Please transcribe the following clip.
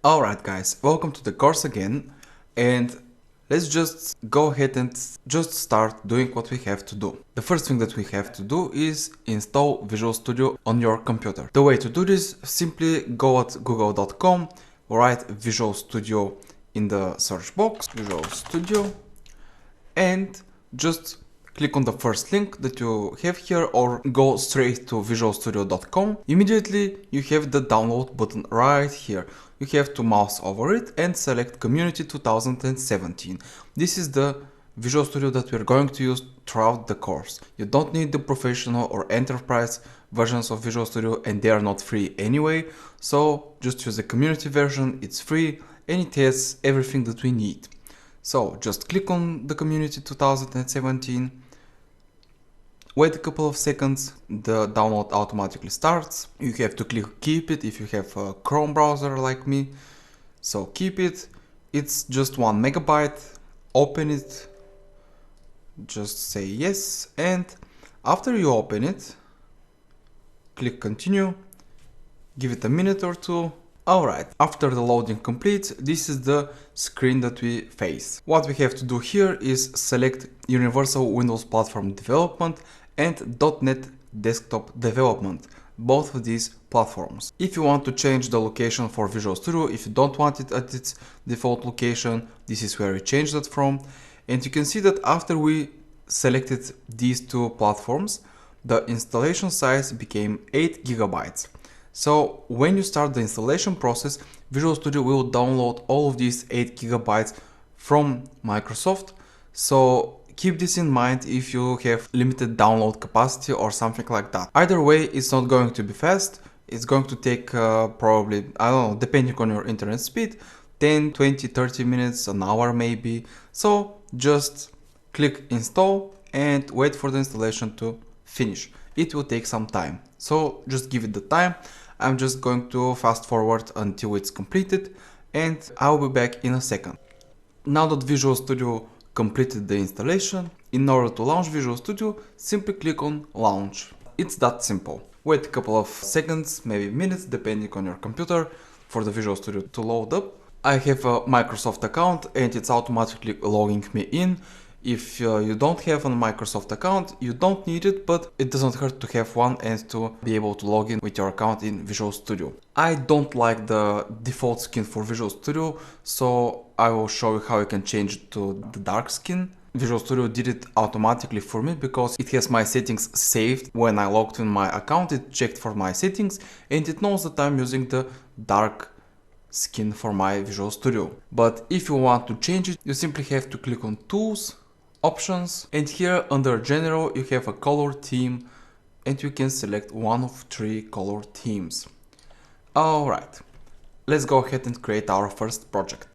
Alright guys, welcome to the course again, and let's just go ahead and just start doing what we have to do. The first thing that we have to do is install Visual Studio on your computer. The way to do this, simply go at google.com, write Visual Studio in the search box, Visual Studio, and just click on the first link that you have here or go straight to visualstudio.com. Immediately you have the download button right here. You have to mouse over it and select Community 2017. This is the Visual Studio that we're going to use throughout the course. You don't need the professional or enterprise versions of Visual Studio, and they are not free anyway. So just use the community version, it's free and it has everything that we need. So just click on the Community 2017, wait a couple of seconds, the download automatically starts. You have to click keep it if you have a Chrome browser like me. So keep it, it's just 1 megabyte, open it, just say yes, and after you open it, click continue, give it a minute or two. Alright, after the loading completes, this is the screen that we face. What we have to do here is select Universal Windows Platform Development and .NET Desktop Development, both of these platforms. If you want to change the location for Visual Studio, if you don't want it at its default location, this is where we change that from. And you can see that after we selected these two platforms, the installation size became 8 gigabytes. So when you start the installation process, Visual Studio will download all of these 8 gigabytes from Microsoft. So keep this in mind if you have limited download capacity or something like that. Either way, it's not going to be fast. It's going to take probably, I don't know, depending on your internet speed, 10, 20, 30 minutes, an hour maybe. So just click install and wait for the installation to finish. It will take some time. So just give it the time. I'm just going to fast forward until it's completed and I'll be back in a second. Now that Visual Studio completed the installation, in order to launch Visual Studio, simply click on launch. It's that simple. Wait a couple of seconds, maybe minutes, depending on your computer, for the Visual Studio to load up. I have a Microsoft account and it's automatically logging me in. If you don't have a Microsoft account, you don't need it, but it doesn't hurt to have one and to be able to log in with your account in Visual Studio. I don't like the default skin for Visual Studio, so I will show you how you can change it to the dark skin. Visual Studio did it automatically for me because it has my settings saved. When I logged in my account, it checked for my settings and it knows that I'm using the dark skin for my Visual Studio. But if you want to change it, you simply have to click on Tools, Options, and here under General you have a color theme and you can select one of 3 color themes. Alright, let's go ahead and create our first project.